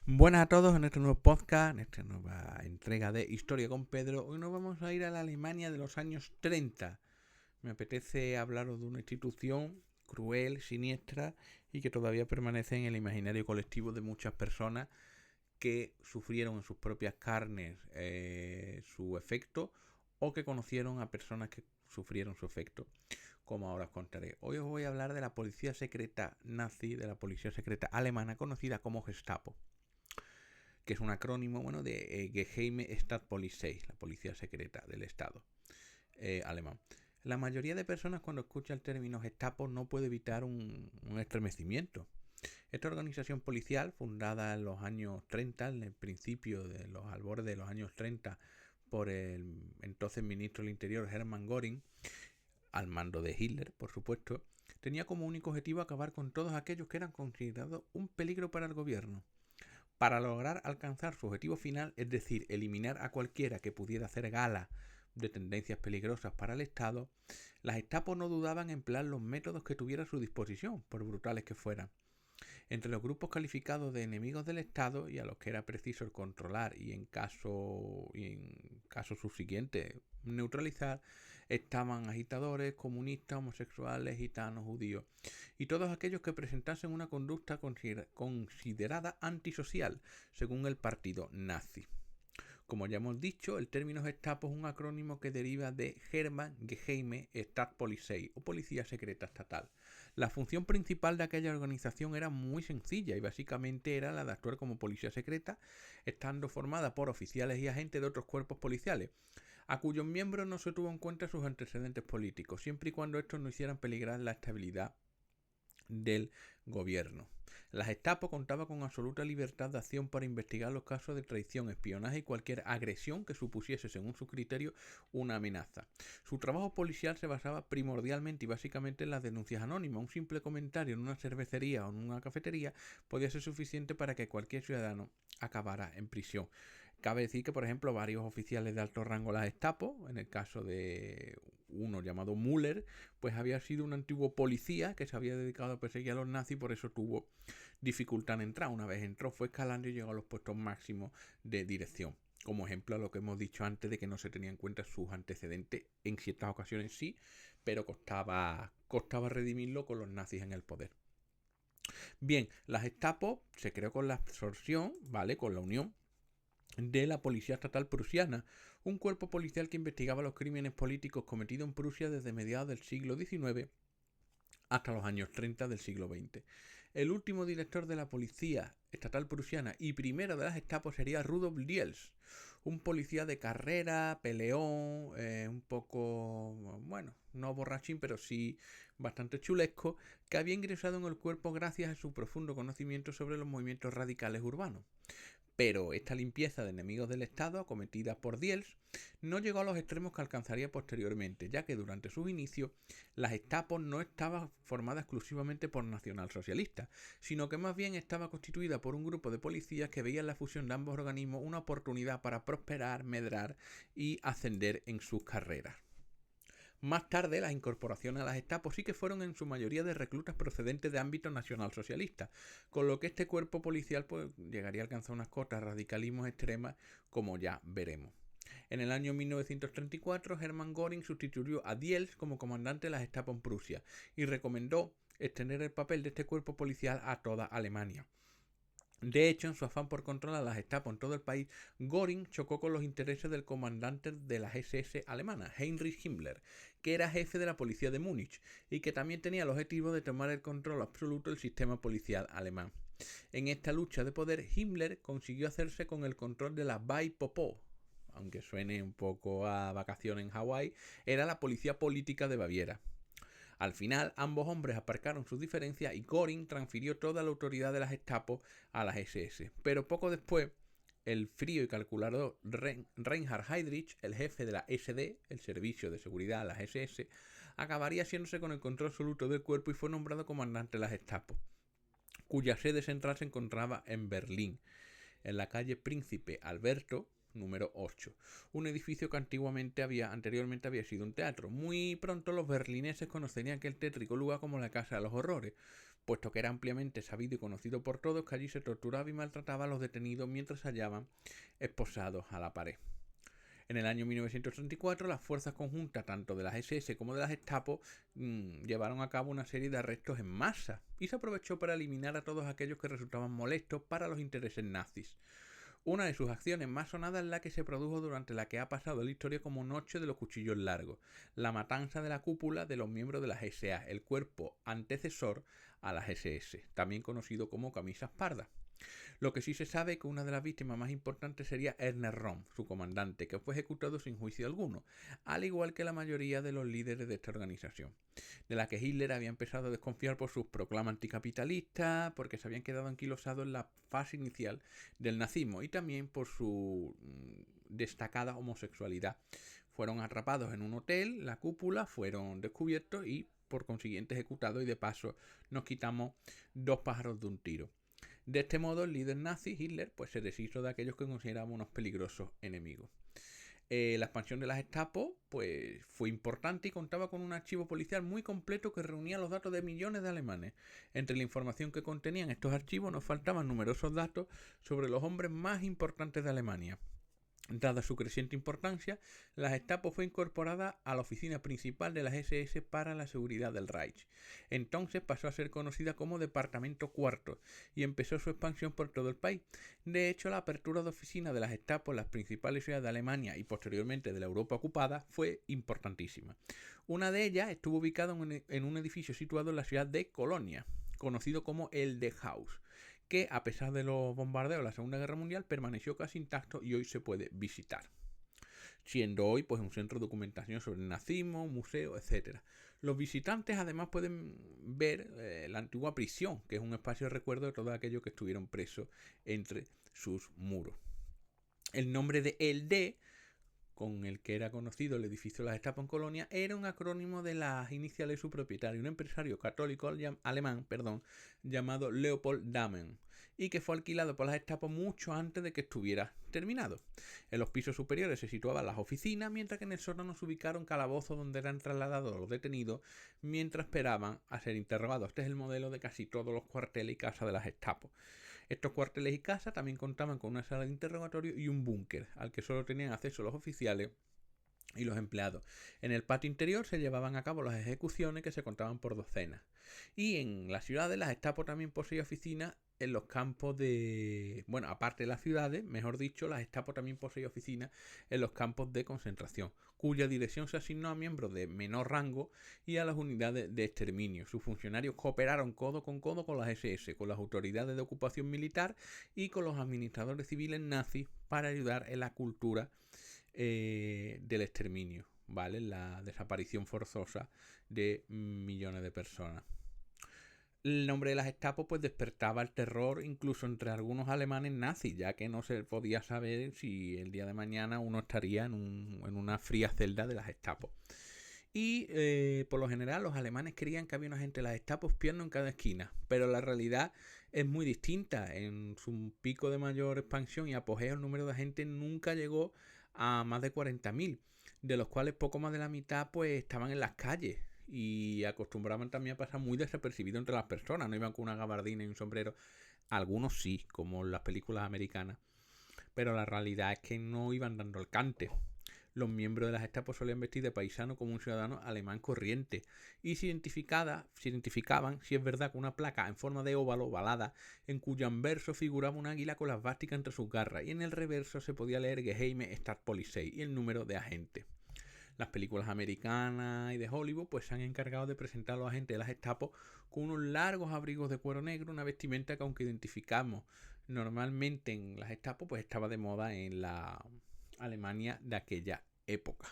Buenas a todos en este nuevo podcast, en esta nueva entrega de Historia con Pedro. Hoy nos vamos a ir a la Alemania de los años 30. Me apetece hablaros de una institución cruel, siniestra y que todavía permanece en el imaginario colectivo de muchas personas que sufrieron en sus propias carnes su efecto o que conocieron a personas que sufrieron su efecto, como ahora os contaré. Hoy os voy a hablar de la policía secreta nazi, de la policía secreta alemana conocida como Gestapo, que es un acrónimo de Geheime Staatspolizei, la policía secreta del Estado alemán. La mayoría de personas cuando escucha el término Gestapo no puede evitar un estremecimiento. Esta organización policial, fundada en los años 30, en el principio de los albores de los años 30, por el entonces ministro del Interior Hermann Göring, al mando de Hitler, por supuesto, tenía como único objetivo acabar con todos aquellos que eran considerados un peligro para el gobierno. Para lograr alcanzar su objetivo final, es decir, eliminar a cualquiera que pudiera hacer gala de tendencias peligrosas para el Estado, las Gestapo no dudaban en emplear los métodos que tuviera a su disposición, por brutales que fueran. Entre los grupos calificados de enemigos del Estado y a los que era preciso controlar y en caso subsiguiente neutralizar, estaban agitadores, comunistas, homosexuales, gitanos, judíos y todos aquellos que presentasen una conducta considerada antisocial, según el partido nazi. Como ya hemos dicho, el término Gestapo es un acrónimo que deriva de German Geheime Staatspolizei o Policía Secreta Estatal. La función principal de aquella organización era muy sencilla y básicamente era la de actuar como policía secreta, estando formada por oficiales y agentes de otros cuerpos policiales, a cuyos miembros no se tuvo en cuenta sus antecedentes políticos, siempre y cuando estos no hicieran peligrar la estabilidad del gobierno. La Gestapo contaba con absoluta libertad de acción para investigar los casos de traición, espionaje y cualquier agresión que supusiese, según su criterio, una amenaza. Su trabajo policial se basaba primordialmente y básicamente en las denuncias anónimas. Un simple comentario en una cervecería o en una cafetería podía ser suficiente para que cualquier ciudadano acabara en prisión. Cabe decir que, por ejemplo, varios oficiales de alto rango de la Gestapo, en el caso de uno llamado Müller, pues había sido un antiguo policía que se había dedicado a perseguir a los nazis y por eso tuvo dificultad en entrar. Una vez entró, fue escalando y llegó a los puestos máximos de dirección. Como ejemplo a lo que hemos dicho antes de que no se tenía en cuenta sus antecedentes, en ciertas ocasiones sí, pero costaba redimirlo con los nazis en el poder. Bien, la Gestapo se creó con la absorción, ¿vale? Con la unión de la Policía Estatal Prusiana, un cuerpo policial que investigaba los crímenes políticos cometidos en Prusia desde mediados del siglo XIX hasta los años 30 del siglo XX. El último director de la Policía Estatal Prusiana y primero de las Gestapo sería Rudolf Diels, un policía de carrera, peleón, un poco, bueno, no borrachín, pero sí bastante chulesco, que había ingresado en el cuerpo gracias a su profundo conocimiento sobre los movimientos radicales urbanos. Pero esta limpieza de enemigos del Estado, acometida por Diels, no llegó a los extremos que alcanzaría posteriormente, ya que durante sus inicios la Gestapo no estaba formada exclusivamente por nacionalsocialistas, sino que más bien estaba constituida por un grupo de policías que veían la fusión de ambos organismos una oportunidad para prosperar, medrar y ascender en sus carreras. Más tarde, las incorporaciones a las Gestapo sí que fueron en su mayoría de reclutas procedentes de ámbitos nacionalsocialistas, con lo que este cuerpo policial pues, llegaría a alcanzar unas cotas de radicalismo extremas, como ya veremos. En el año 1934, Hermann Göring sustituyó a Diels como comandante de las Gestapo en Prusia y recomendó extender el papel de este cuerpo policial a toda Alemania. De hecho, en su afán por controlar las Gestapo en todo el país, Göring chocó con los intereses del comandante de las SS alemanas, Heinrich Himmler, que era jefe de la policía de Múnich y que también tenía el objetivo de tomar el control absoluto del sistema policial alemán. En esta lucha de poder, Himmler consiguió hacerse con el control de la Weipopo, aunque suene un poco a vacaciones en Hawái, era la policía política de Baviera. Al final, ambos hombres aparcaron sus diferencias y Göring transfirió toda la autoridad de las Gestapo a las SS. Pero poco después, el frío y calculador Reinhard Heydrich, el jefe de la SD, el Servicio de Seguridad de las SS, acabaría haciéndose con el control absoluto del cuerpo y fue nombrado comandante de las Gestapo, cuya sede central se encontraba en Berlín, en la calle Príncipe Alberto, número 8, un edificio que anteriormente había sido un teatro. Muy pronto los berlineses conocerían aquel tétrico lugar como la Casa de los Horrores, puesto que era ampliamente sabido y conocido por todos que allí se torturaba y maltrataba a los detenidos mientras se hallaban esposados a la pared. En el año 1934, las fuerzas conjuntas, tanto de las SS como de las Gestapo, llevaron a cabo una serie de arrestos en masa y se aprovechó para eliminar a todos aquellos que resultaban molestos para los intereses nazis. Una de sus acciones más sonadas es la que se produjo durante la que ha pasado la historia como Noche de los Cuchillos Largos, la matanza de la cúpula de los miembros de las SA, el cuerpo antecesor a las SS, también conocido como Camisas Pardas. Lo que sí se sabe es que una de las víctimas más importantes sería Ernest Röhm, su comandante, que fue ejecutado sin juicio alguno, al igual que la mayoría de los líderes de esta organización, de la que Hitler había empezado a desconfiar por sus proclamas anticapitalistas, porque se habían quedado anquilosados en la fase inicial del nazismo y también por su destacada homosexualidad. Fueron atrapados en un hotel, la cúpula, fueron descubiertos y por consiguiente ejecutados, y de paso nos quitamos 2 pájaros de un tiro. De este modo, el líder nazi, Hitler, pues se deshizo de aquellos que consideraba unos peligrosos enemigos. La expansión de las Gestapo pues, fue importante y contaba con un archivo policial muy completo que reunía los datos de millones de alemanes. Entre la información que contenían estos archivos nos faltaban numerosos datos sobre los hombres más importantes de Alemania. Dada su creciente importancia, la Gestapo fue incorporada a la oficina principal de las SS para la seguridad del Reich. Entonces pasó a ser conocida como Departamento IV y empezó su expansión por todo el país. De hecho, la apertura de oficinas de la Gestapo en las principales ciudades de Alemania y posteriormente de la Europa ocupada fue importantísima. Una de ellas estuvo ubicada en un edificio situado en la ciudad de Colonia, conocido como el The House, que a pesar de los bombardeos de la Segunda Guerra Mundial permaneció casi intacto y hoy se puede visitar, siendo hoy pues un centro de documentación sobre el nazismo, museo, etc. Los visitantes además pueden ver la antigua prisión, que es un espacio de recuerdo de todos aquellos que estuvieron presos entre sus muros. El nombre de El D, con el que era conocido el edificio de la Gestapo en Colonia, era un acrónimo de las iniciales de su propietario, un empresario católico alemán llamado Leopold Dahmen, y que fue alquilado por la Gestapo mucho antes de que estuviera terminado. En los pisos superiores se situaban las oficinas, mientras que en el sótano se ubicaron calabozos donde eran trasladados los detenidos mientras esperaban a ser interrogados. Este es el modelo de casi todos los cuarteles y casas de la Gestapo. Estos cuarteles y casas también contaban con una sala de interrogatorio y un búnker, al que solo tenían acceso los oficiales y los empleados. En el patio interior se llevaban a cabo las ejecuciones, que se contaban por docenas. Y en las ciudades, la Gestapo también poseía oficinas en los campos de... Bueno, aparte de las ciudades, mejor dicho, la Gestapo también poseía oficinas en los campos de concentración, cuya dirección se asignó a miembros de menor rango y a las unidades de exterminio. Sus funcionarios cooperaron codo con las SS, con las autoridades de ocupación militar y con los administradores civiles nazis para ayudar en la cultura del exterminio, ¿vale? La desaparición forzosa de millones de personas. El nombre de las Gestapo pues despertaba el terror incluso entre algunos alemanes nazis, ya que no se podía saber si el día de mañana uno estaría en una fría celda de las Gestapo. Y por lo general los alemanes creían que había una gente de las Gestapo espiando en cada esquina, pero la realidad es muy distinta. En su pico de mayor expansión y apogeo, el número de agentes nunca llegó a más de 40.000, de los cuales poco más de la mitad pues estaban en las calles y acostumbraban también a pasar muy desapercibido entre las personas. No iban con una gabardina y un sombrero. Algunos sí, como en las películas americanas, pero la realidad es que no iban dando el cante. Los miembros de las Gestapo solían vestir de paisano como un ciudadano alemán corriente y se identificaban, si es verdad, con una placa en forma de óvalo ovalada en cuyo anverso figuraba un águila con la esvástica entre sus garras y en el reverso se podía leer Geheime Staatspolizei y el número de agente. Las películas americanas y de Hollywood pues se han encargado de presentar a los agentes de las Gestapo con unos largos abrigos de cuero negro, una vestimenta que, aunque identificamos normalmente en las Gestapo, pues estaba de moda en la Alemania de aquella época.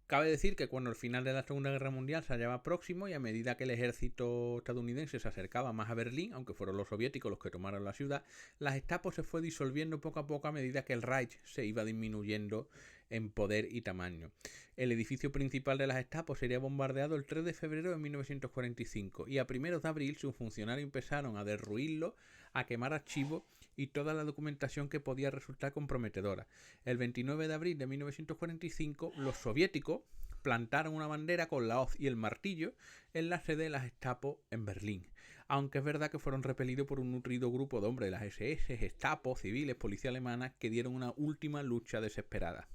Cabe decir que cuando el final de la Segunda Guerra Mundial se hallaba próximo y a medida que el ejército estadounidense se acercaba más a Berlín, aunque fueron los soviéticos los que tomaron la ciudad, la Gestapo se fue disolviendo poco a poco a medida que el Reich se iba disminuyendo en poder y tamaño. El edificio principal de la Gestapo sería bombardeado el 3 de febrero de 1945 y a primeros de abril sus funcionarios empezaron a derruirlo, a quemar archivos y toda la documentación que podía resultar comprometedora. El 29 de abril de 1945 los soviéticos plantaron una bandera con la hoz y el martillo en la sede de la Gestapo en Berlín. Aunque es verdad que fueron repelidos por un nutrido grupo de hombres de las SS, Gestapo, civiles, policía alemana, que dieron una última lucha desesperada.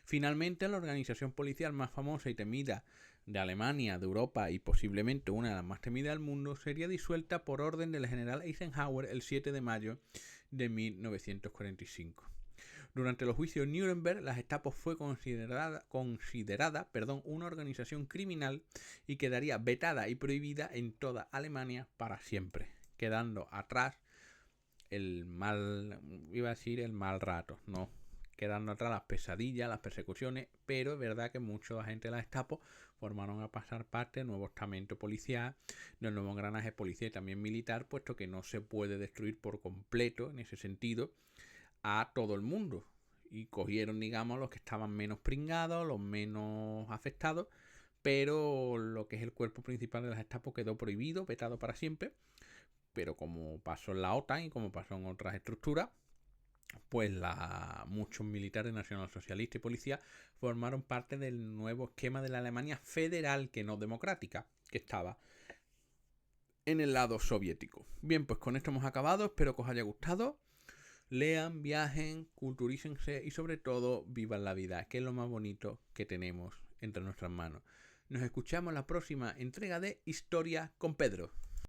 Finalmente, la organización policial más famosa y temida de Alemania, de Europa y posiblemente una de las más temidas del mundo, sería disuelta por orden del general Eisenhower el 7 de mayo de 1945. Durante los juicios de Nuremberg, la Gestapo fue considerada una organización criminal y quedaría vetada y prohibida en toda Alemania para siempre, quedando atrás el mal rato, no, quedando atrás las pesadillas, las persecuciones, pero es verdad que mucha gente de la Gestapo formaron a pasar parte del nuevo estamento policial, del nuevo engranaje policial y también militar, puesto que no se puede destruir por completo, en ese sentido, a todo el mundo. Y cogieron, digamos, los que estaban menos pringados, los menos afectados, pero lo que es el cuerpo principal de la Gestapo quedó prohibido, vetado para siempre. Pero como pasó en la OTAN y como pasó en otras estructuras, pues muchos militares nacionalsocialistas y policía formaron parte del nuevo esquema de la Alemania federal, que no democrática, que estaba en el lado soviético. Bien, pues con esto hemos acabado, espero que os haya gustado. Lean, viajen, culturícense y sobre todo vivan la vida, que es lo más bonito que tenemos entre nuestras manos. Nos escuchamos en la próxima entrega de Historia con Pedro.